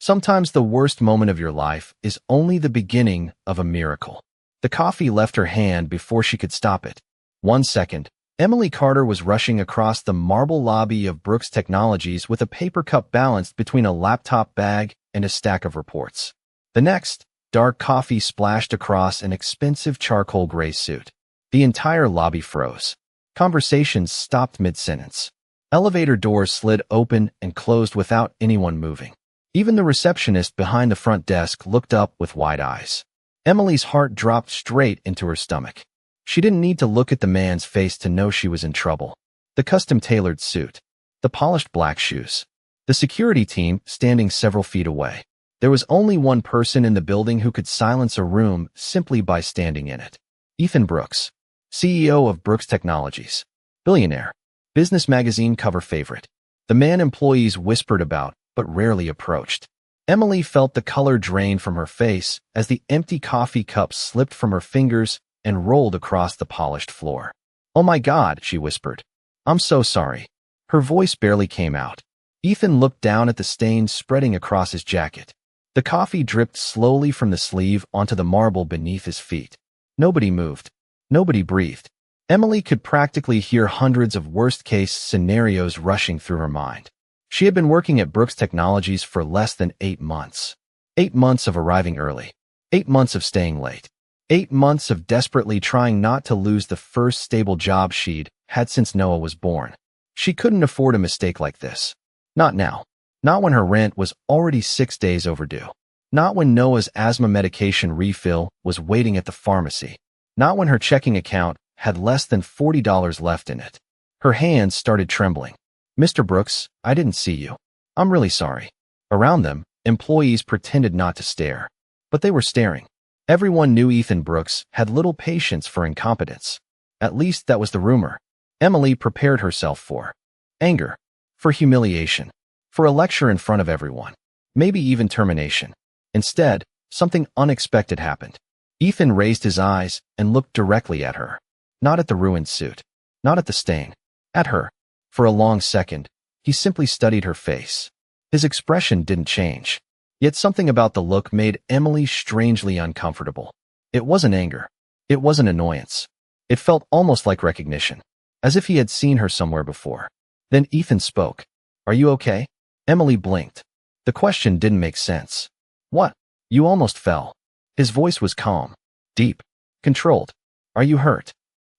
Sometimes the worst moment of your life is only the beginning of a miracle. The coffee left her hand before she could stop it. 1 second. Emily Carter was rushing across the marble lobby of Brooks Technologies with a paper cup balanced between a laptop bag and a stack of reports. The next, dark coffee splashed across an expensive charcoal gray suit. The entire lobby froze. Conversations stopped mid-sentence. Elevator doors slid open and closed without anyone moving. Even the receptionist behind the front desk looked up with wide eyes. Emily's heart dropped straight into her stomach. She didn't need to look at the man's face to know she was in trouble. The custom-tailored suit, the polished black shoes, the security team standing several feet away. There was only one person in the building who could silence a room simply by standing in it. Ethan Brooks, CEO of Brooks Technologies. Billionaire, business magazine cover favorite. The man employees whispered about, but rarely approached. Emily felt the color drain from her face as the empty coffee cup slipped from her fingers and rolled across the polished floor. "Oh my God," she whispered. "I'm so sorry." Her voice barely came out. Ethan looked down at the stains spreading across his jacket. The coffee dripped slowly from the sleeve onto the marble beneath his feet. Nobody moved. Nobody breathed. Emily could practically hear hundreds of worst-case scenarios rushing through her mind. She had been working at Brooks Technologies for less than 8 months. 8 months of arriving early. 8 months of staying late. 8 months of desperately trying not to lose the first stable job she'd had since Noah was born. She couldn't afford a mistake like this. Not now. Not when her rent was already 6 days overdue. Not when Noah's asthma medication refill was waiting at the pharmacy. Not when her checking account had less than $40 left in it. Her hands started trembling. "Mr. Brooks, I didn't see you. I'm really sorry." Around them, employees pretended not to stare. But they were staring. Everyone knew Ethan Brooks had little patience for incompetence. At least that was the rumor. Emily prepared herself for anger, for humiliation, for a lecture in front of everyone, maybe even termination. Instead, something unexpected happened. Ethan raised his eyes and looked directly at her. Not at the ruined suit. Not at the stain. At her. For a long second, he simply studied her face. His expression didn't change. Yet something about the look made Emily strangely uncomfortable. It wasn't anger. It wasn't annoyance. It felt almost like recognition, as if he had seen her somewhere before. Then Ethan spoke. "Are you okay?" Emily blinked. The question didn't make sense. "What? You almost fell." His voice was calm, deep, controlled. "Are you hurt?"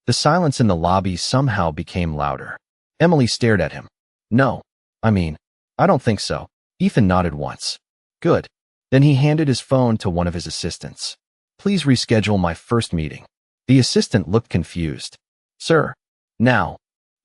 The silence in the lobby somehow became louder. Emily stared at him. "No. I don't think so." Ethan nodded once. "Good." Then he handed his phone to one of his assistants. "Please reschedule my first meeting." The assistant looked confused. "Sir. Now."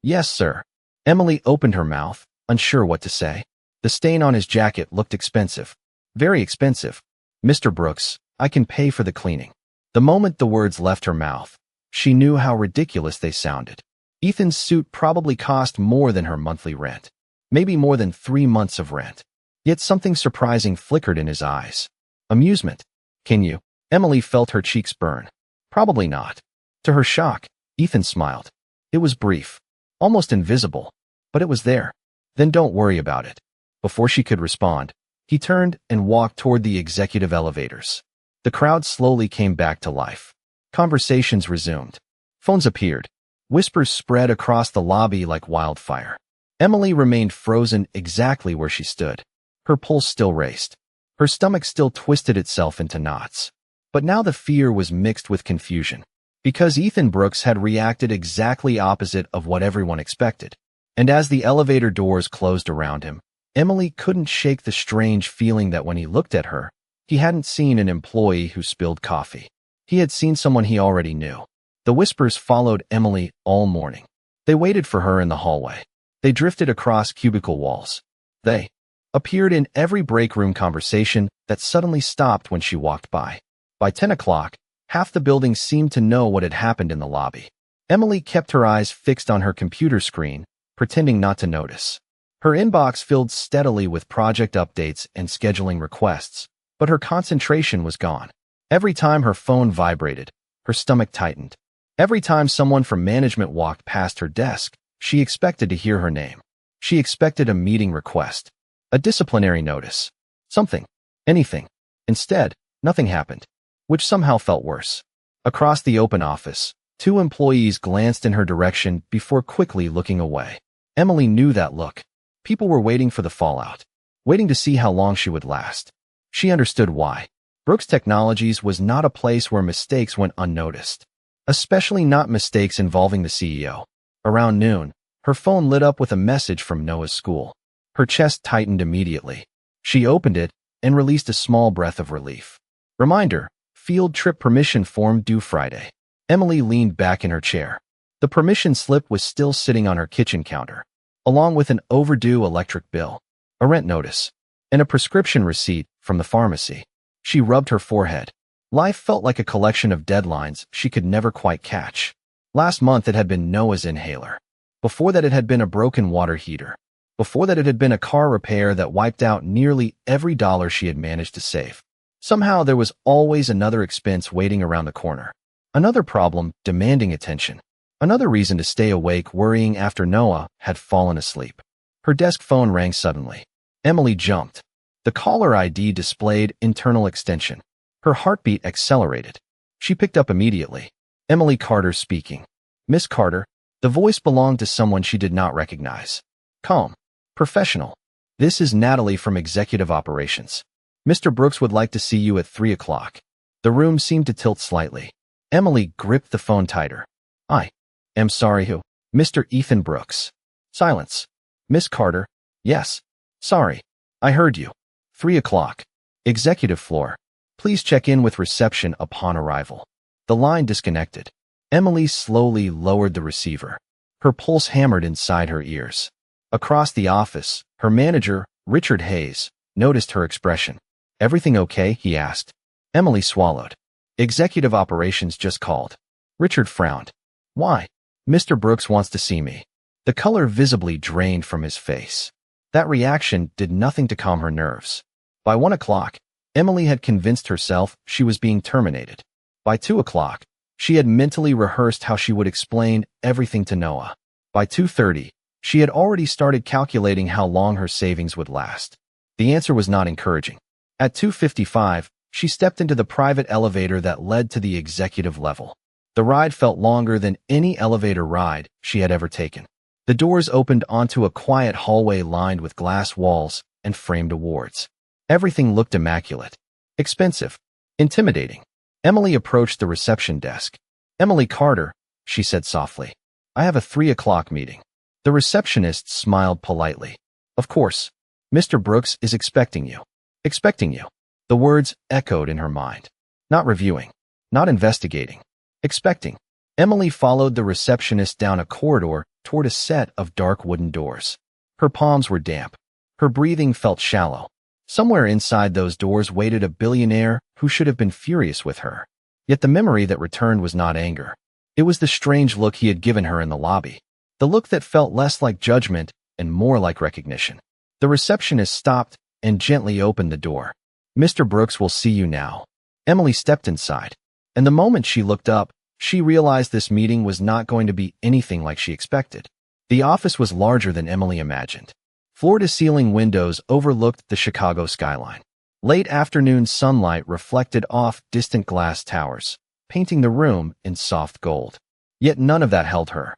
"Yes, sir." Emily opened her mouth, unsure what to say. The stain on his jacket looked expensive. Very expensive. "Mr. Brooks, I can pay for the cleaning." The moment the words left her mouth, she knew how ridiculous they sounded. Ethan's suit probably cost more than her monthly rent. Maybe more than 3 months of rent. Yet something surprising flickered in his eyes. Amusement. "Can you?" Emily felt her cheeks burn. Probably not. To her shock, Ethan smiled. It was brief. Almost invisible. But it was there. "Then don't worry about it." Before she could respond, he turned and walked toward the executive elevators. The crowd slowly came back to life. Conversations resumed. Phones appeared. Whispers spread across the lobby like wildfire. Emily remained frozen exactly where she stood. Her pulse still raced. Her stomach still twisted itself into knots. But now the fear was mixed with confusion. Because Ethan Brooks had reacted exactly opposite of what everyone expected. And as the elevator doors closed around him, Emily couldn't shake the strange feeling that when he looked at her, he hadn't seen an employee who spilled coffee. He had seen someone he already knew. The whispers followed Emily all morning. They waited for her in the hallway. They drifted across cubicle walls. They appeared in every break room conversation that suddenly stopped when she walked by. By 10 o'clock, half the building seemed to know what had happened in the lobby. Emily kept her eyes fixed on her computer screen, pretending not to notice. Her inbox filled steadily with project updates and scheduling requests, but her concentration was gone. Every time her phone vibrated, her stomach tightened. Every time someone from management walked past her desk, she expected to hear her name. She expected a meeting request, a disciplinary notice, Something. Anything. Instead, nothing happened, which somehow felt worse. Across the open office, two employees glanced in her direction before quickly looking away. Emily knew that look. People were waiting for the fallout, waiting to see how long she would last. She understood why. Brooks Technologies was not a place where mistakes went unnoticed, especially not mistakes involving the CEO. Around noon, her phone lit up with a message from Noah's school. Her chest tightened immediately. She opened it and released a small breath of relief. Reminder, field trip permission form due Friday. Emily leaned back in her chair. The permission slip was still sitting on her kitchen counter, along with an overdue electric bill, a rent notice, and a prescription receipt from the pharmacy. She rubbed her forehead. Life felt like a collection of deadlines she could never quite catch. Last month it had been Noah's inhaler. Before that it had been a broken water heater. Before that it had been a car repair that wiped out nearly every dollar she had managed to save. Somehow there was always another expense waiting around the corner. Another problem demanding attention. Another reason to stay awake worrying after Noah had fallen asleep. Her desk phone rang suddenly. Emily jumped. The caller ID displayed internal extension. Her heartbeat accelerated. She picked up immediately. Emily Carter speaking. Miss Carter. The voice belonged to someone she did not recognize. Calm. Professional. This is Natalie from Executive Operations. Mr. Brooks would like to see you at 3 o'clock. The room seemed to tilt slightly. Emily gripped the phone tighter. I am sorry, who? Mr. Ethan Brooks. Silence. Miss Carter. Yes. Sorry. I heard you. 3 o'clock. Executive floor. Please check in with reception upon arrival. The line disconnected. Emily slowly lowered the receiver. Her pulse hammered inside her ears. Across the office, her manager, Richard Hayes, noticed her expression. Everything okay? He asked. Emily swallowed. Executive Operations just called. Richard frowned. Why? Mr. Brooks wants to see me. The color visibly drained from his face. That reaction did nothing to calm her nerves. By 1 o'clock, Emily had convinced herself she was being terminated. By 2 o'clock, she had mentally rehearsed how she would explain everything to Noah. By 2:30, she had already started calculating how long her savings would last. The answer was not encouraging. At 2:55, she stepped into the private elevator that led to the executive level. The ride felt longer than any elevator ride she had ever taken. The doors opened onto a quiet hallway lined with glass walls and framed awards. Everything looked immaculate. Expensive. Intimidating. Emily approached the reception desk. Emily Carter, she said softly. I have a 3 o'clock meeting. The receptionist smiled politely. Of course. Mr. Brooks is expecting you. Expecting you. The words echoed in her mind. Not reviewing. Not investigating. Expecting. Emily followed the receptionist down a corridor toward a set of dark wooden doors. Her palms were damp. Her breathing felt shallow. Somewhere inside those doors waited a billionaire who should have been furious with her. Yet the memory that returned was not anger. It was the strange look he had given her in the lobby. The look that felt less like judgment and more like recognition. The receptionist stopped and gently opened the door. Mr. Brooks will see you now. Emily stepped inside, and the moment she looked up, she realized this meeting was not going to be anything like she expected. The office was larger than Emily imagined. Floor-to-ceiling windows overlooked the Chicago skyline. Late afternoon sunlight reflected off distant glass towers, painting the room in soft gold. Yet none of that held her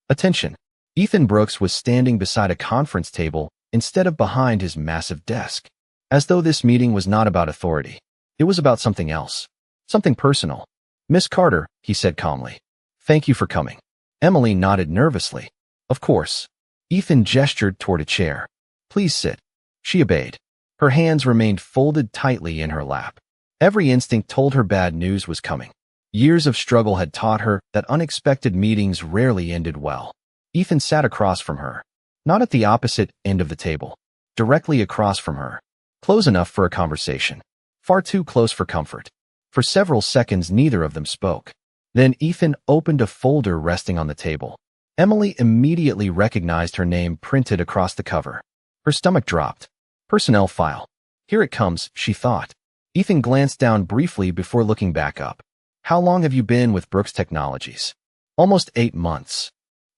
attention. Ethan Brooks was standing beside a conference table instead of behind his massive desk. As though this meeting was not about authority. It was about something else. Something personal. Miss Carter, he said calmly. Thank you for coming. Emily nodded nervously. Of course. Ethan gestured toward a chair. Please sit. She obeyed. Her hands remained folded tightly in her lap. Every instinct told her bad news was coming. Years of struggle had taught her that unexpected meetings rarely ended well. Ethan sat across from her. Not at the opposite end of the table. Directly across from her. Close enough for a conversation. Far too close for comfort. For several seconds neither of them spoke. Then Ethan opened a folder resting on the table. Emily immediately recognized her name printed across the cover. Her stomach dropped. Personnel file. Here it comes, she thought. Ethan glanced down briefly before looking back up. How long have you been with Brooks Technologies? Almost 8 months.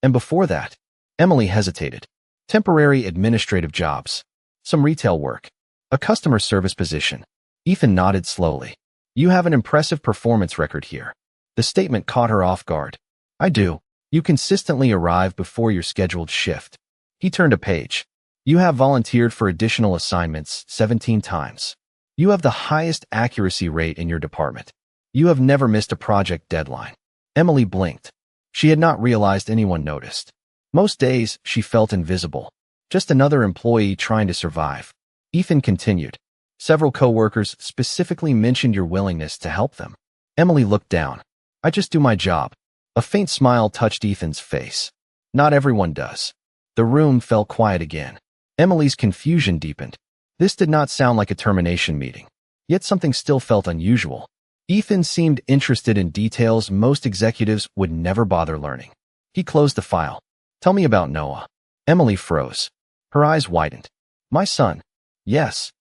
And before that? Emily hesitated. Temporary administrative jobs. Some retail work. A customer service position. Ethan nodded slowly. You have an impressive performance record here. The statement caught her off guard. I do. You consistently arrive before your scheduled shift. He turned a page. You have volunteered for additional assignments 17 times. You have the highest accuracy rate in your department. You have never missed a project deadline. Emily blinked. She had not realized anyone noticed. Most days, she felt invisible. Just another employee trying to survive. Ethan continued. Several coworkers specifically mentioned your willingness to help them. Emily looked down. I just do my job. A faint smile touched Ethan's face. Not everyone does. The room fell quiet again. Emily's confusion deepened. This did not sound like a termination meeting. Yet something still felt unusual. Ethan seemed interested in details most executives would never bother learning. He closed the file. Tell me about Noah. Emily froze. Her eyes widened. My son. Yes.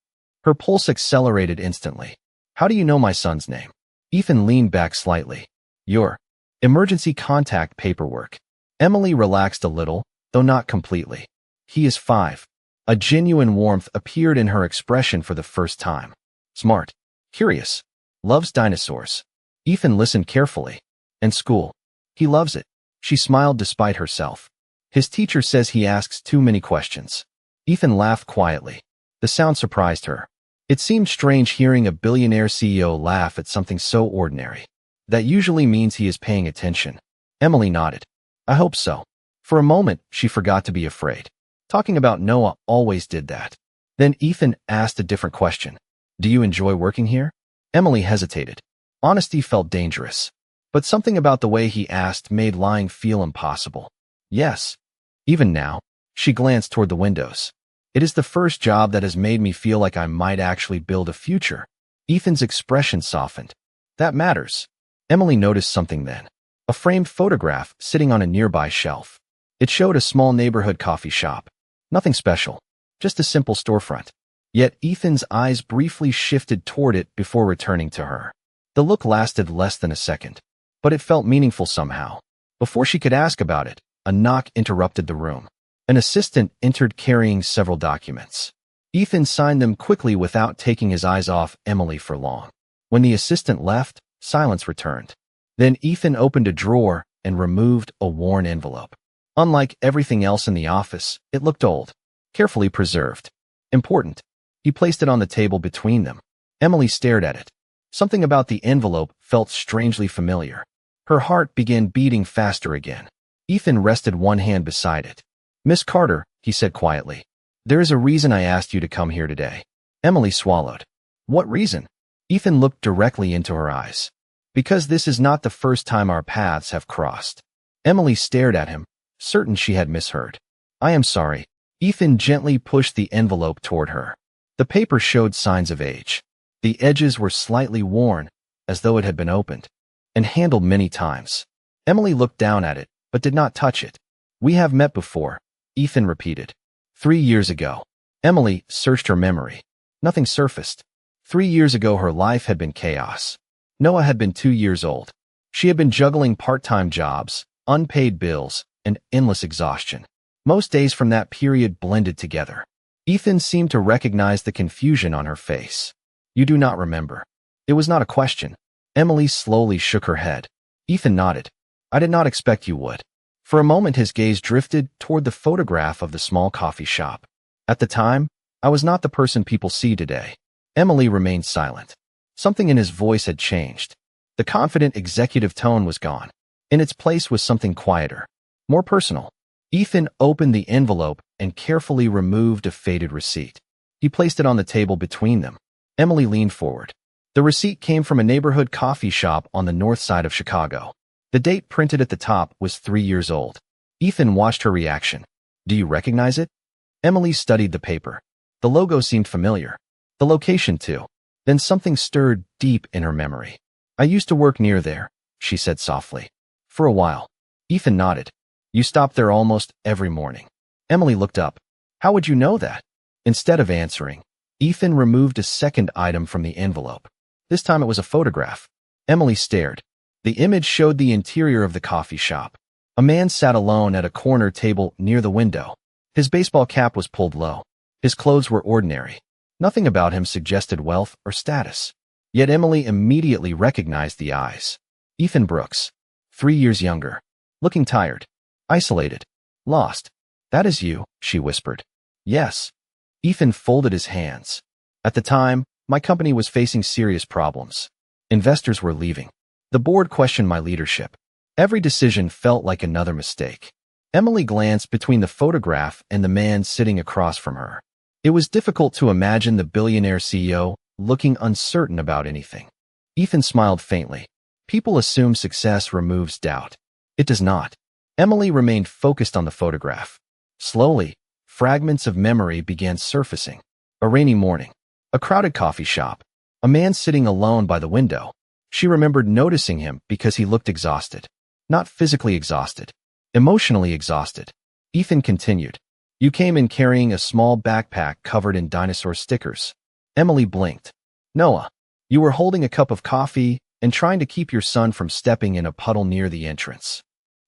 Her pulse accelerated instantly. How do you know my son's name? Ethan leaned back slightly. Your emergency contact paperwork. Emily relaxed a little, though not completely. He is 5. A genuine warmth appeared in her expression for the first time. Smart. Curious. Loves dinosaurs. Ethan listened carefully. And school. He loves it. She smiled despite herself. His teacher says he asks too many questions. Ethan laughed quietly. The sound surprised her. It seemed strange hearing a billionaire CEO laugh at something so ordinary. That usually means he is paying attention. Emily nodded. I hope so. For a moment, she forgot to be afraid. Talking about Noah always did that. Then Ethan asked a different question. Do you enjoy working here? Emily hesitated. Honesty felt dangerous. But something about the way he asked made lying feel impossible. Yes. Even now, she glanced toward the windows. It is the first job that has made me feel like I might actually build a future. Ethan's expression softened. That matters. Emily noticed something then. A framed photograph sitting on a nearby shelf. It showed a small neighborhood coffee shop. Nothing special. Just a simple storefront. Yet Ethan's eyes briefly shifted toward it before returning to her. The look lasted less than a second. But it felt meaningful somehow. Before she could ask about it, a knock interrupted the room. An assistant entered carrying several documents. Ethan signed them quickly without taking his eyes off Emily for long. When the assistant left, silence returned. Then Ethan opened a drawer and removed a worn envelope. Unlike everything else in the office, it looked old, carefully preserved. Important. He placed it on the table between them. Emily stared at it. Something about the envelope felt strangely familiar. Her heart began beating faster again. Ethan rested one hand beside it. Miss Carter, he said quietly. There is a reason I asked you to come here today. Emily swallowed. What reason? Ethan looked directly into her eyes. Because this is not the first time our paths have crossed. Emily stared at him, certain she had misheard. I am sorry. Ethan gently pushed the envelope toward her. The paper showed signs of age. The edges were slightly worn, as though it had been opened and handled many times. Emily looked down at it, but did not touch it. We have met before, Ethan repeated. 3 years ago. Emily searched her memory. Nothing surfaced. 3 years ago her life had been chaos. Noah had been 2 years old. She had been juggling part-time jobs, unpaid bills, and endless exhaustion. Most days from that period blended together. Ethan seemed to recognize the confusion on her face. You do not remember. It was not a question. Emily slowly shook her head. Ethan nodded. I did not expect you would. For a moment his gaze drifted toward the photograph of the small coffee shop. At the time, I was not the person people see today. Emily remained silent. Something in his voice had changed. The confident executive tone was gone. In its place was something quieter, more personal. Ethan opened the envelope and carefully removed a faded receipt. He placed it on the table between them. Emily leaned forward. The receipt came from a neighborhood coffee shop on the north side of Chicago. The date printed at the top was 3 years old. Ethan watched her reaction. Do you recognize it? Emily studied the paper. The logo seemed familiar. The location too. Then something stirred deep in her memory. I used to work near there, she said softly. For a while. Ethan nodded. You stopped there almost every morning. Emily looked up. How would you know that? Instead of answering, Ethan removed a second item from the envelope. This time it was a photograph. Emily stared. The image showed the interior of the coffee shop. A man sat alone at a corner table near the window. His baseball cap was pulled low. His clothes were ordinary. Nothing about him suggested wealth or status. Yet Emily immediately recognized the eyes. Ethan Brooks, 3 years younger, looking tired, isolated, lost. That is you, she whispered. Yes. Ethan folded his hands. At the time, my company was facing serious problems. Investors were leaving. The board questioned my leadership. Every decision felt like another mistake. Emily glanced between the photograph and the man sitting across from her. It was difficult to imagine the billionaire CEO looking uncertain about anything. Ethan smiled faintly. People assume success removes doubt. It does not. Emily remained focused on the photograph. Slowly, fragments of memory began surfacing. A rainy morning. A crowded coffee shop. A man sitting alone by the window. She remembered noticing him because he looked exhausted. Not physically exhausted. Emotionally exhausted. Ethan continued. You came in carrying a small backpack covered in dinosaur stickers. Emily blinked. Noah, you were holding a cup of coffee and trying to keep your son from stepping in a puddle near the entrance.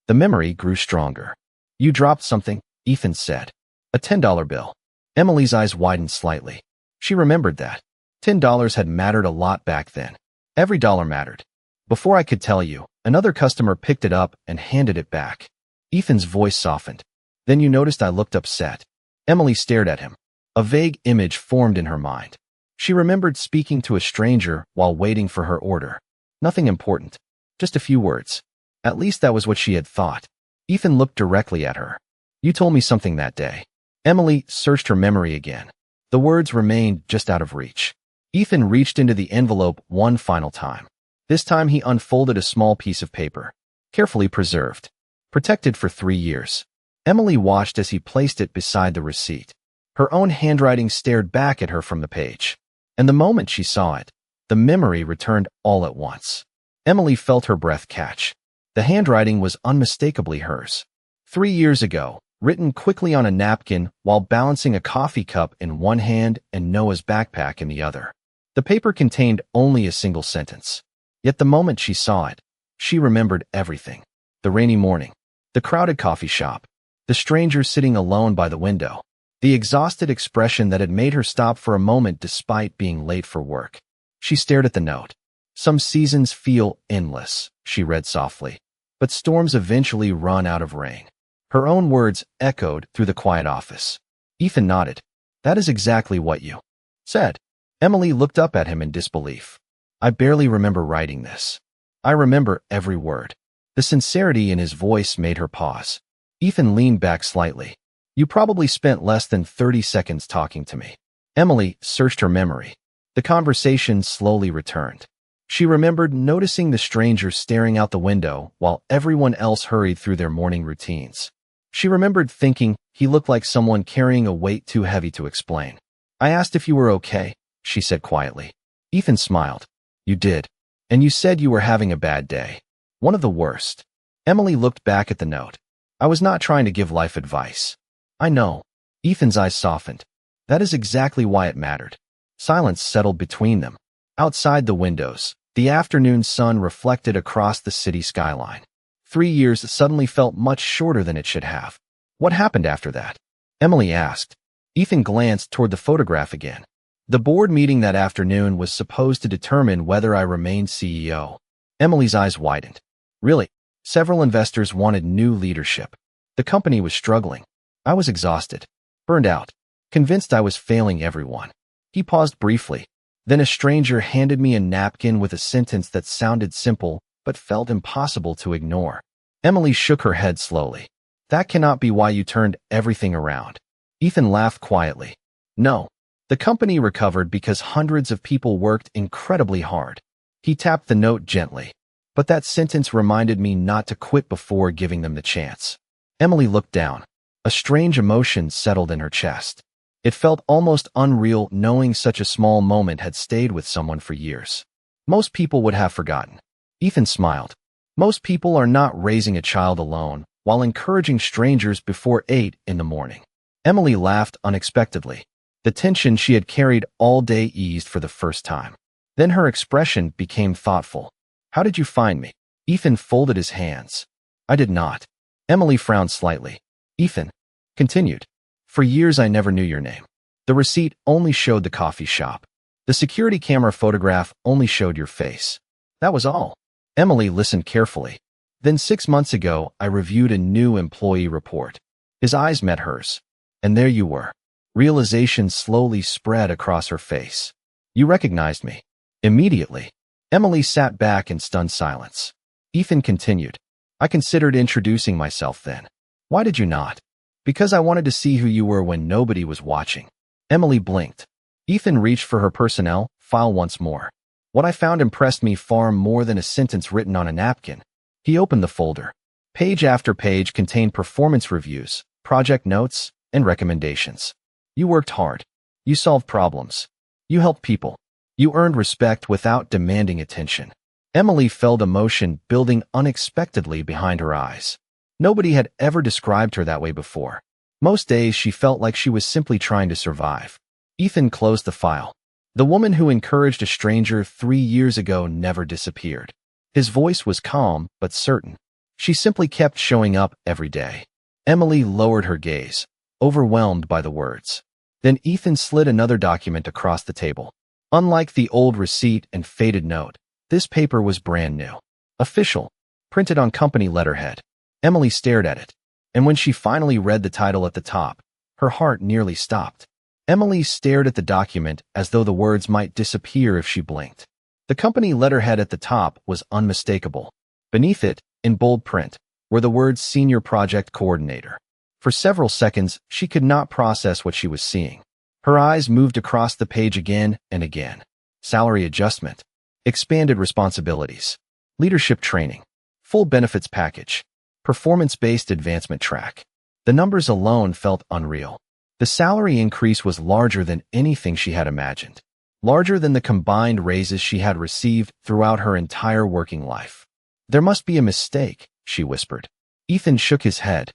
The memory grew stronger. You dropped something, Ethan said. A $10 bill. Emily's eyes widened slightly. She remembered that. $10 had mattered a lot back then. Every dollar mattered. Before I could tell you, another customer picked it up and handed it back. Ethan's voice softened. Then you noticed I looked upset. Emily stared at him. A vague image formed in her mind. She remembered speaking to a stranger while waiting for her order. Nothing important. Just a few words. At least that was what she had thought. Ethan looked directly at her. You told me something that day. Emily searched her memory again. The words remained just out of reach. Ethan reached into the envelope one final time. This time he unfolded a small piece of paper. Carefully preserved. Protected for 3 years. Emily watched as he placed it beside the receipt. Her own handwriting stared back at her from the page. And the moment she saw it, the memory returned all at once. Emily felt her breath catch. The handwriting was unmistakably hers. 3 years ago, written quickly on a napkin while balancing a coffee cup in one hand and Noah's backpack in the other. The paper contained only a single sentence. Yet the moment she saw it, she remembered everything. The rainy morning, the crowded coffee shop, the stranger sitting alone by the window, the exhausted expression that had made her stop for a moment despite being late for work. She stared at the note. Some seasons feel endless, she read softly, but storms eventually run out of rain. Her own words echoed through the quiet office. Ethan nodded. That is exactly what you said. Emily looked up at him in disbelief. I barely remember writing this. I remember every word. The sincerity in his voice made her pause. Ethan leaned back slightly. You probably spent less than 30 seconds talking to me. Emily searched her memory. The conversation slowly returned. She remembered noticing the stranger staring out the window while everyone else hurried through their morning routines. She remembered thinking he looked like someone carrying a weight too heavy to explain. I asked if you were okay, she said quietly. Ethan smiled. You did. And you said you were having a bad day. One of the worst. Emily looked back at the note. I was not trying to give life advice. I know. Ethan's eyes softened. That is exactly why it mattered. Silence settled between them. Outside the windows, the afternoon sun reflected across the city skyline. 3 years suddenly felt much shorter than it should have. What happened after that? Emily asked. Ethan glanced toward the photograph again. The board meeting that afternoon was supposed to determine whether I remained CEO. Emily's eyes widened. Really? Several investors wanted new leadership. The company was struggling. I was exhausted, burned out, convinced I was failing everyone. He paused briefly. Then a stranger handed me a napkin with a sentence that sounded simple but felt impossible to ignore. Emily shook her head slowly. That cannot be why you turned everything around. Ethan laughed quietly. No. The company recovered because hundreds of people worked incredibly hard. He tapped the note gently. But that sentence reminded me not to quit before giving them the chance. Emily looked down. A strange emotion settled in her chest. It felt almost unreal knowing such a small moment had stayed with someone for years. Most people would have forgotten. Ethan smiled. Most people are not raising a child alone while encouraging strangers before 8 in the morning. Emily laughed unexpectedly. The tension she had carried all day eased for the first time. Then her expression became thoughtful. How did you find me? Ethan folded his hands. I did not. Emily frowned slightly. Ethan continued. For years I never knew your name. The receipt only showed the coffee shop. The security camera photograph only showed your face. That was all. Emily listened carefully. Then 6 months ago, I reviewed a new employee report. His eyes met hers. And there you were. Realization slowly spread across her face. You recognized me. Immediately. Emily sat back in stunned silence. Ethan continued. I considered introducing myself then. Why did you not? Because I wanted to see who you were when nobody was watching. Emily blinked. Ethan reached for her personnel file once more. What I found impressed me far more than a sentence written on a napkin. He opened the folder. Page after page contained performance reviews, project notes, and recommendations. You worked hard. You solved problems. You helped people. You earned respect without demanding attention. Emily felt emotion building unexpectedly behind her eyes. Nobody had ever described her that way before. Most days she felt like she was simply trying to survive. Ethan closed the file. The woman who encouraged a stranger 3 years ago never disappeared. His voice was calm but certain. She simply kept showing up every day. Emily lowered her gaze, overwhelmed by the words. Then Ethan slid another document across the table. Unlike the old receipt and faded note, this paper was brand new. Official. Printed on company letterhead. Emily stared at it. And when she finally read the title at the top, her heart nearly stopped. Emily stared at the document as though the words might disappear if she blinked. The company letterhead at the top was unmistakable. Beneath it, in bold print, were the words Senior Project Coordinator. For several seconds, she could not process what she was seeing. Her eyes moved across the page again and again. Salary adjustment. Expanded responsibilities. Leadership training. Full benefits package. Performance-based advancement track. The numbers alone felt unreal. The salary increase was larger than anything she had imagined. Larger than the combined raises she had received throughout her entire working life. There must be a mistake, she whispered. Ethan shook his head.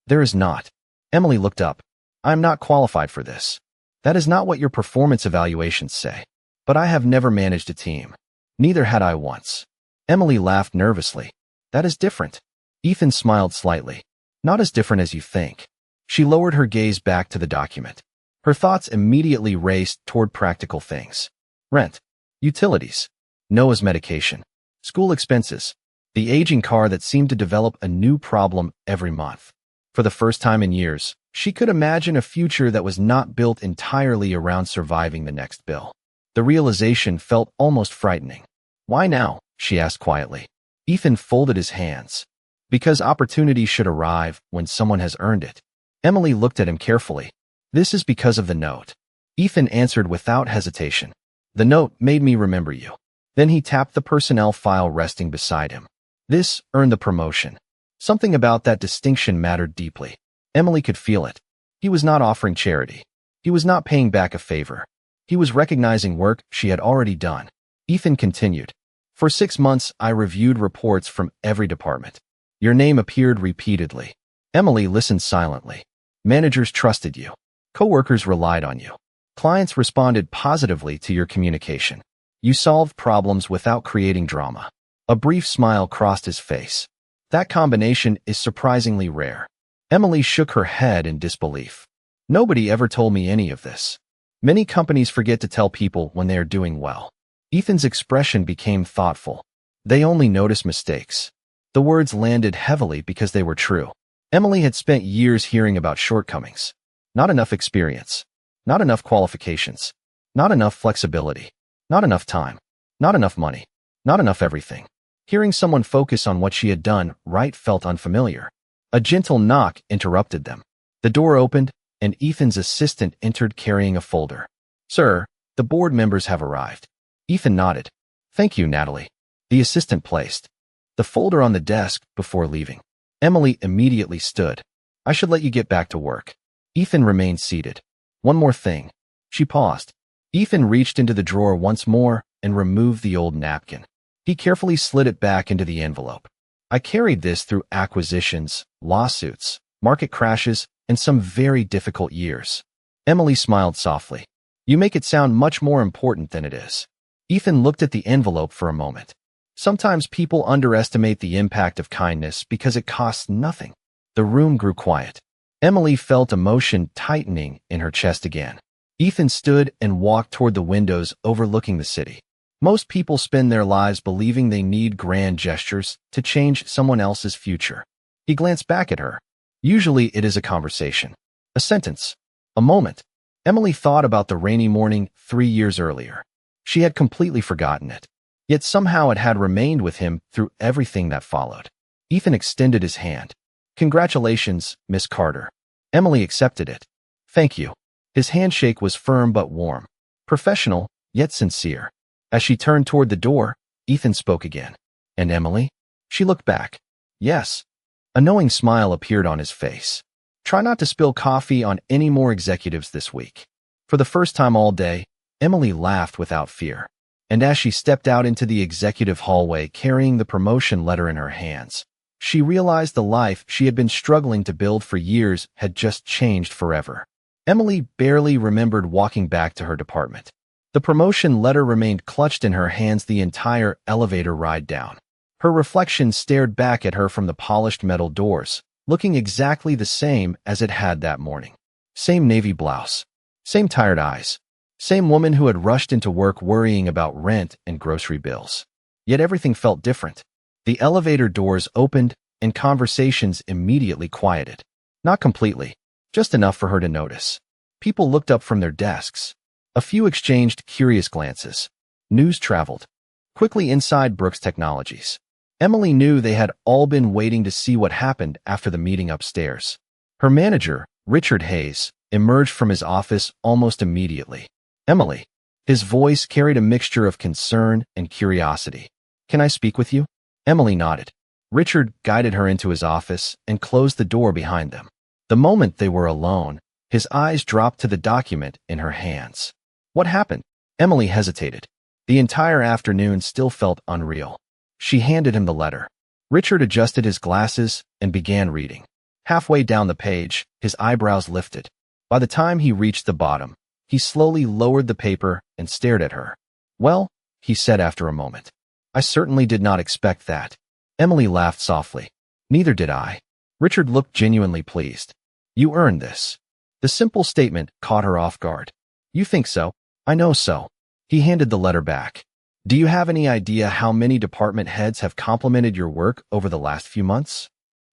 There is not. Emily looked up. I am not qualified for this. That is not what your performance evaluations say. But I have never managed a team. Neither had I once. Emily laughed nervously. That is different. Ethan smiled slightly. Not as different as you think. She lowered her gaze back to the document. Her thoughts immediately raced toward practical things. Rent. Utilities. Noah's medication. School expenses. The aging car that seemed to develop a new problem every month. For the first time in years, she could imagine a future that was not built entirely around surviving the next bill. The realization felt almost frightening. Why now? She asked quietly. Ethan folded his hands. Because opportunity should arrive when someone has earned it. Emily looked at him carefully. This is because of the note. Ethan answered without hesitation. The note made me remember you. Then he tapped the personnel file resting beside him. This earned the promotion. Something about that distinction mattered deeply. Emily could feel it. He was not offering charity. He was not paying back a favor. He was recognizing work she had already done. Ethan continued. For 6 months, I reviewed reports from every department. Your name appeared repeatedly. Emily listened silently. Managers trusted you. Coworkers relied on you. Clients responded positively to your communication. You solved problems without creating drama. A brief smile crossed his face. That combination is surprisingly rare. Emily shook her head in disbelief. Nobody ever told me any of this. Many companies forget to tell people when they are doing well. Ethan's expression became thoughtful. They only notice mistakes. The words landed heavily because they were true. Emily had spent years hearing about shortcomings. Not enough experience. Not enough qualifications. Not enough flexibility. Not enough time. Not enough money. Not enough everything. Hearing someone focus on what she had done right felt unfamiliar. A gentle knock interrupted them. The door opened, and Ethan's assistant entered carrying a folder. Sir, the board members have arrived. Ethan nodded. Thank you, Natalie. The assistant placed the folder on the desk before leaving. Emily immediately stood. I should let you get back to work. Ethan remained seated. One more thing. She paused. Ethan reached into the drawer once more and removed the old napkin. He carefully slid it back into the envelope. I carried this through acquisitions, lawsuits, market crashes, and some very difficult years. Emily smiled softly. You make it sound much more important than it is. Ethan looked at the envelope for a moment. Sometimes people underestimate the impact of kindness because it costs nothing. The room grew quiet. Emily felt emotion tightening in her chest again. Ethan stood and walked toward the windows overlooking the city. Most people spend their lives believing they need grand gestures to change someone else's future. He glanced back at her. Usually it is a conversation, a sentence, a moment. Emily thought about the rainy morning 3 years earlier. She had completely forgotten it. Yet somehow it had remained with him through everything that followed. Ethan extended his hand. "Congratulations, Miss Carter." Emily accepted it. "Thank you." His handshake was firm but warm, professional yet sincere. As she turned toward the door, Ethan spoke again. "And Emily?" She looked back. "Yes." A knowing smile appeared on his face. "Try not to spill coffee on any more executives this week." For the first time all day, Emily laughed without fear. And as she stepped out into the executive hallway carrying the promotion letter in her hands, she realized the life she had been struggling to build for years had just changed forever. Emily barely remembered walking back to her department. The promotion letter remained clutched in her hands the entire elevator ride down. Her reflection stared back at her from the polished metal doors, looking exactly the same as it had that morning. Same navy blouse. Same tired eyes. Same woman who had rushed into work worrying about rent and grocery bills. Yet everything felt different. The elevator doors opened, and conversations immediately quieted. Not completely, just enough for her to notice. People looked up from their desks. A few exchanged curious glances. News traveled quickly inside Brooks Technologies. Emily knew they had all been waiting to see what happened after the meeting upstairs. Her manager, Richard Hayes, emerged from his office almost immediately. "Emily." His voice carried a mixture of concern and curiosity. "Can I speak with you?" Emily nodded. Richard guided her into his office and closed the door behind them. The moment they were alone, his eyes dropped to the document in her hands. "What happened?" Emily hesitated. The entire afternoon still felt unreal. She handed him the letter. Richard adjusted his glasses and began reading. Halfway down the page, his eyebrows lifted. By the time he reached the bottom, he slowly lowered the paper and stared at her. "Well," he said after a moment, "I certainly did not expect that." Emily laughed softly. "Neither did I." Richard looked genuinely pleased. "You earned this." The simple statement caught her off guard. "You think so?" "I know so." He handed the letter back. "Do you have any idea how many department heads have complimented your work over the last few months?"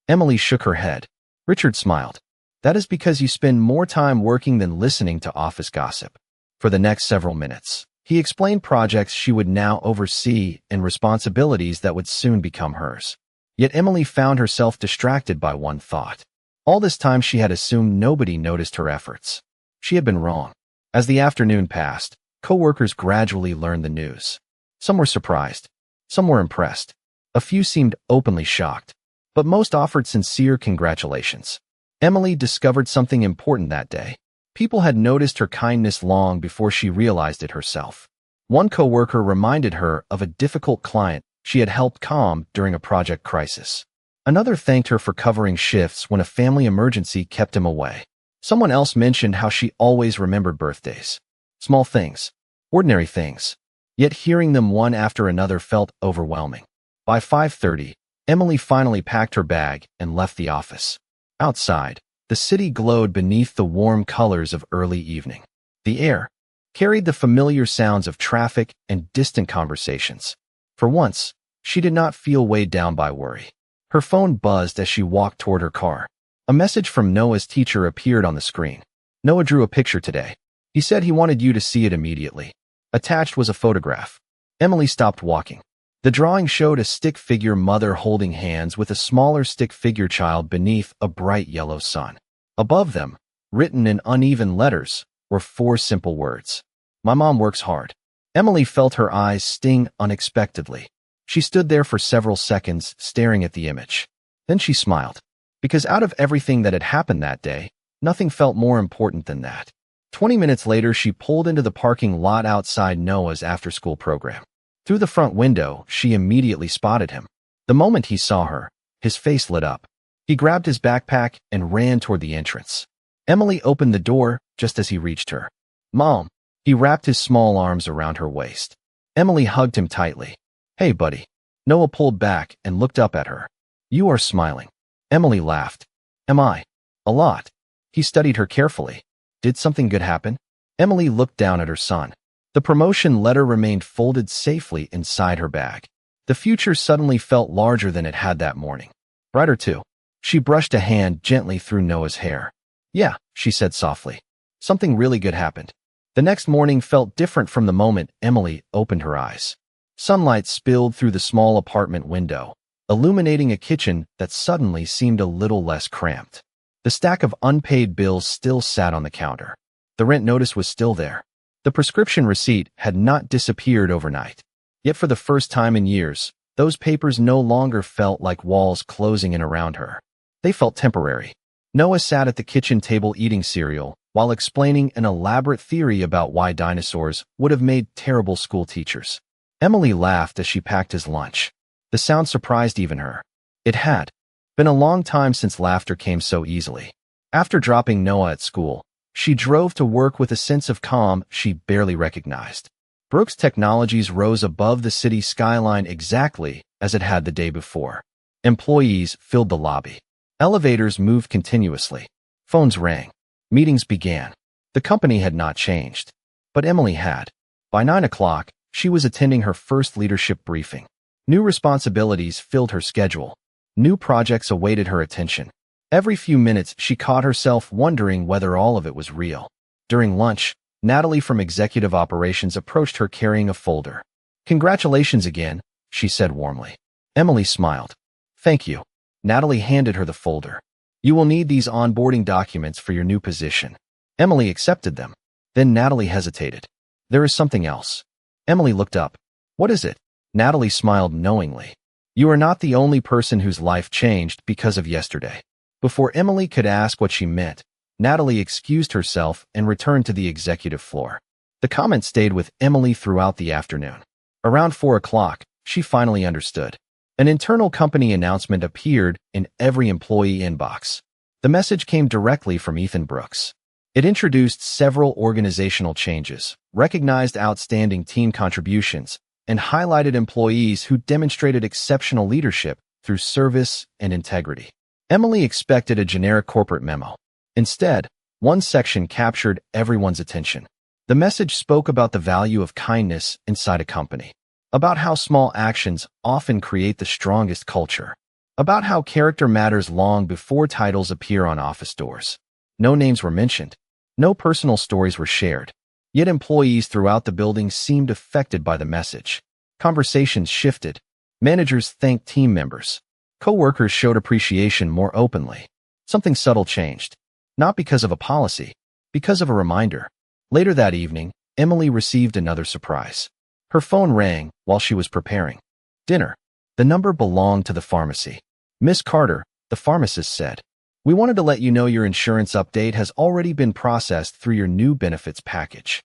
Emily shook her head. Richard smiled. "That is because you spend more time working than listening to office gossip." For the next several minutes, he explained projects she would now oversee and responsibilities that would soon become hers. Yet Emily found herself distracted by one thought. All this time she had assumed nobody noticed her efforts. She had been wrong. As the afternoon passed, co-workers gradually learned the news. Some were surprised. Some were impressed. A few seemed openly shocked. But most offered sincere congratulations. Emily discovered something important that day. People had noticed her kindness long before she realized it herself. One co-worker reminded her of a difficult client she had helped calm during a project crisis. Another thanked her for covering shifts when a family emergency kept him away. Someone else mentioned how she always remembered birthdays. Small things. Ordinary things. Yet hearing them one after another felt overwhelming. By 5:30, Emily finally packed her bag and left the office. Outside, the city glowed beneath the warm colors of early evening. The air carried the familiar sounds of traffic and distant conversations. For once, she did not feel weighed down by worry. Her phone buzzed as she walked toward her car. A message from Noah's teacher appeared on the screen. "Noah drew a picture today. He said he wanted you to see it immediately." Attached was a photograph. Emily stopped walking. The drawing showed a stick figure mother holding hands with a smaller stick figure child beneath a bright yellow sun. Above them, written in uneven letters, were 4 simple words. "My mom works hard." Emily felt her eyes sting unexpectedly. She stood there for several seconds, staring at the image. Then she smiled. Because out of everything that had happened that day, nothing felt more important than that. 20 minutes later, she pulled into the parking lot outside Noah's after-school program. Through the front window, she immediately spotted him. The moment he saw her, his face lit up. He grabbed his backpack and ran toward the entrance. Emily opened the door just as he reached her. "Mom." He wrapped his small arms around her waist. Emily hugged him tightly. "Hey, buddy." Noah pulled back and looked up at her. "You are smiling." Emily laughed. "Am I?" "A lot." He studied her carefully. "Did something good happen?" Emily looked down at her son. The promotion letter remained folded safely inside her bag. The future suddenly felt larger than it had that morning. Brighter too. She brushed a hand gently through Noah's hair. Yeah, she said softly. Something really good happened. The next morning felt different from the moment Emily opened her eyes. Sunlight spilled through the small apartment window, illuminating a kitchen that suddenly seemed a little less cramped. The stack of unpaid bills still sat on the counter. The rent notice was still there. The prescription receipt had not disappeared overnight. Yet for the first time in years, those papers no longer felt like walls closing in around her. They felt temporary. Noah sat at the kitchen table eating cereal while explaining an elaborate theory about why dinosaurs would have made terrible school teachers. Emily laughed as she packed his lunch. The sound surprised even her. It had been a long time since laughter came so easily. After dropping Noah at school, she drove to work with a sense of calm she barely recognized. Brooks Technologies rose above the city skyline exactly as it had the day before. Employees filled the lobby. Elevators moved continuously. Phones rang. Meetings began. The company had not changed. But Emily had. By 9 o'clock, she was attending her first leadership briefing. New responsibilities filled her schedule. New projects awaited her attention. Every few minutes, she caught herself wondering whether all of it was real. During lunch, Natalie from Executive Operations approached her carrying a folder. "Congratulations again," she said warmly. Emily smiled. "Thank you." Natalie handed her the folder. "You will need these onboarding documents for your new position." Emily accepted them. Then Natalie hesitated. "There is something else." Emily looked up. "What is it?" Natalie smiled knowingly. "You are not the only person whose life changed because of yesterday." Before Emily could ask what she meant, Natalie excused herself and returned to the executive floor. The comment stayed with Emily throughout the afternoon. Around 4 o'clock, she finally understood. An internal company announcement appeared in every employee inbox. The message came directly from Ethan Brooks. It introduced several organizational changes, recognized outstanding team contributions, and highlighted employees who demonstrated exceptional leadership through service and integrity. Emily expected a generic corporate memo. Instead, one section captured everyone's attention. The message spoke about the value of kindness inside a company, about how small actions often create the strongest culture, about how character matters long before titles appear on office doors. No names were mentioned. No personal stories were shared. Yet employees throughout the building seemed affected by the message. Conversations shifted. Managers thanked team members. Co-workers showed appreciation more openly. Something subtle changed. Not because of a policy, because of a reminder. Later that evening, Emily received another surprise. Her phone rang while she was preparing dinner. The number belonged to the pharmacy. "Miss Carter," the pharmacist said, "we wanted to let you know your insurance update has already been processed through your new benefits package."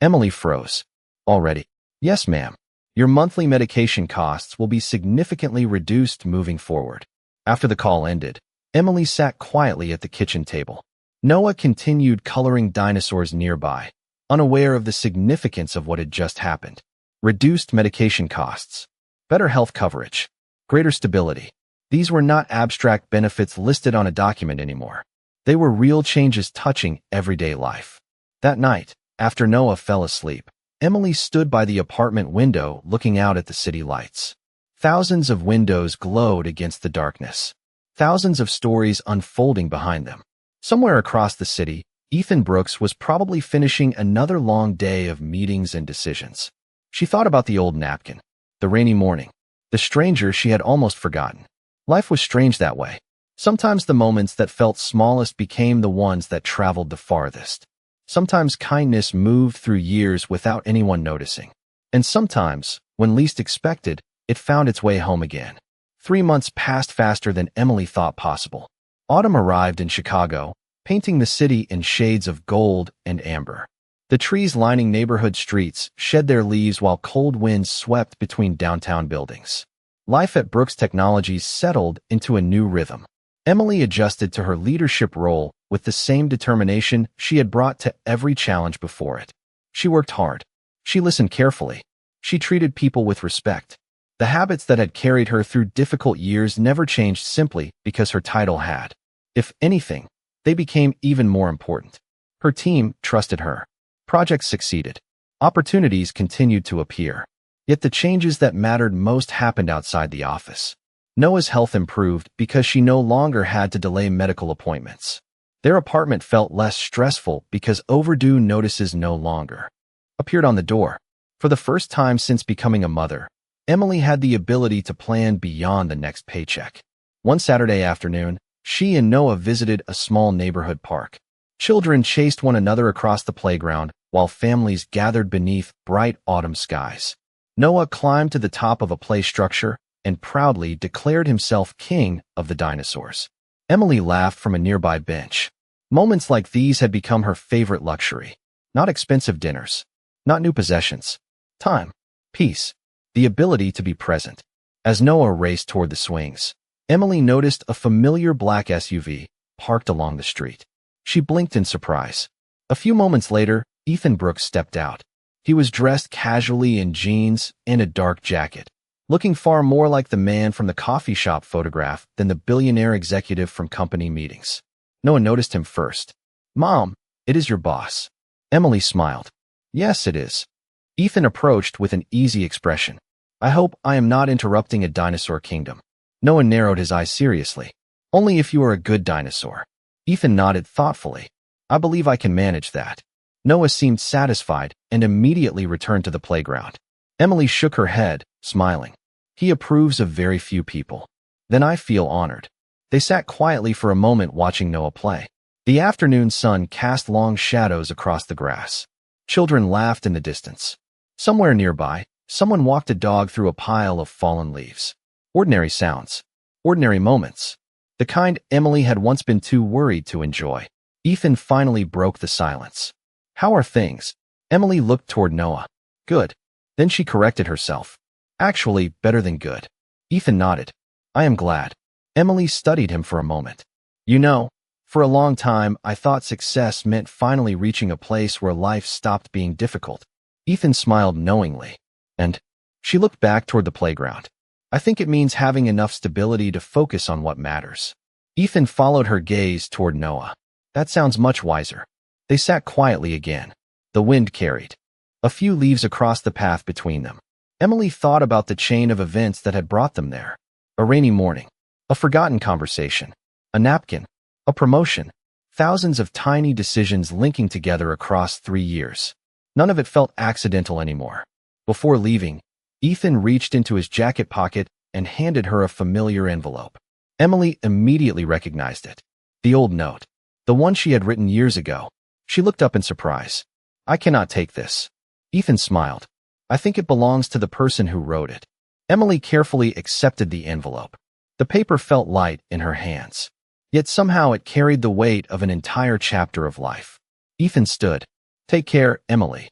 Emily froze. "Already?" "Yes, ma'am. Your monthly medication costs will be significantly reduced moving forward." After the call ended, Emily sat quietly at the kitchen table. Noah continued coloring dinosaurs nearby, unaware of the significance of what had just happened. Reduced medication costs, better health coverage, greater stability. These were not abstract benefits listed on a document anymore. They were real changes touching everyday life. That night, after Noah fell asleep, Emily stood by the apartment window looking out at the city lights. Thousands of windows glowed against the darkness. Thousands of stories unfolding behind them. Somewhere across the city, Ethan Brooks was probably finishing another long day of meetings and decisions. She thought about the old napkin, the rainy morning, the stranger she had almost forgotten. Life was strange that way. Sometimes the moments that felt smallest became the ones that traveled the farthest. Sometimes kindness moved through years without anyone noticing. And sometimes, when least expected, it found its way home again. 3 months passed faster than Emily thought possible. Autumn arrived in Chicago, painting the city in shades of gold and amber. The trees lining neighborhood streets shed their leaves while cold winds swept between downtown buildings. Life at Brooks Technologies settled into a new rhythm. Emily adjusted to her leadership role with the same determination she had brought to every challenge before it. She worked hard. She listened carefully. She treated people with respect. The habits that had carried her through difficult years never changed simply because her title had. If anything, they became even more important. Her team trusted her. Projects succeeded. Opportunities continued to appear. Yet the changes that mattered most happened outside the office. Noah's health improved because she no longer had to delay medical appointments. Their apartment felt less stressful because overdue notices no longer appeared on the door. For the first time since becoming a mother, Emily had the ability to plan beyond the next paycheck. One Saturday afternoon, she and Noah visited a small neighborhood park. Children chased one another across the playground, while families gathered beneath bright autumn skies. Noah climbed to the top of a play structure and proudly declared himself king of the dinosaurs. Emily laughed from a nearby bench. Moments like these had become her favorite luxury. Not expensive dinners, not new possessions. Time, peace, the ability to be present. As Noah raced toward the swings, Emily noticed a familiar black SUV parked along the street. She blinked in surprise. A few moments later, Ethan Brooks stepped out. He was dressed casually in jeans and a dark jacket, looking far more like the man from the coffee shop photograph than the billionaire executive from company meetings. Noah noticed him first. "Mom, it is your boss." Emily smiled. "Yes, it is." Ethan approached with an easy expression. "I hope I am not interrupting a dinosaur kingdom." Noah narrowed his eyes seriously. "Only if you are a good dinosaur." Ethan nodded thoughtfully. "I believe I can manage that." Noah seemed satisfied and immediately returned to the playground. Emily shook her head, smiling. "He approves of very few people." "Then I feel honored." They sat quietly for a moment watching Noah play. The afternoon sun cast long shadows across the grass. Children laughed in the distance. Somewhere nearby, someone walked a dog through a pile of fallen leaves. Ordinary sounds. Ordinary moments. The kind Emily had once been too worried to enjoy. Ethan finally broke the silence. "How are things?" Emily looked toward Noah. "Good." Then she corrected herself. "Actually, better than good." Ethan nodded. "I am glad." Emily studied him for a moment. "You know, for a long time, I thought success meant finally reaching a place where life stopped being difficult." Ethan smiled knowingly. "And?" She looked back toward the playground. "I think it means having enough stability to focus on what matters." Ethan followed her gaze toward Noah. "That sounds much wiser." They sat quietly again. The wind carried a few leaves across the path between them. Emily thought about the chain of events that had brought them there. A rainy morning, a forgotten conversation, a napkin, a promotion, thousands of tiny decisions linking together across 3 years. None of it felt accidental anymore. Before leaving, Ethan reached into his jacket pocket and handed her a familiar envelope. Emily immediately recognized it. The old note. The one she had written years ago. She looked up in surprise. "I cannot take this." Ethan smiled. "I think it belongs to the person who wrote it." Emily carefully accepted the envelope. The paper felt light in her hands. Yet somehow it carried the weight of an entire chapter of life. Ethan stood. "Take care, Emily."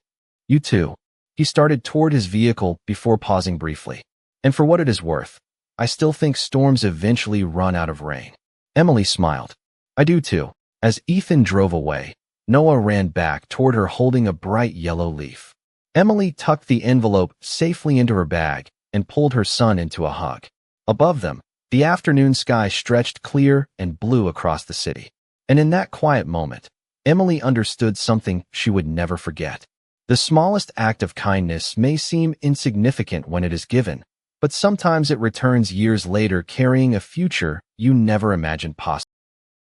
"You too." He started toward his vehicle before pausing briefly. "And for what it is worth, I still think storms eventually run out of rain." Emily smiled. "I do too." As Ethan drove away, Noah ran back toward her holding a bright yellow leaf. Emily tucked the envelope safely into her bag and pulled her son into a hug. Above them, the afternoon sky stretched clear and blue across the city. And in that quiet moment, Emily understood something she would never forget. The smallest act of kindness may seem insignificant when it is given, but sometimes it returns years later carrying a future you never imagined possible.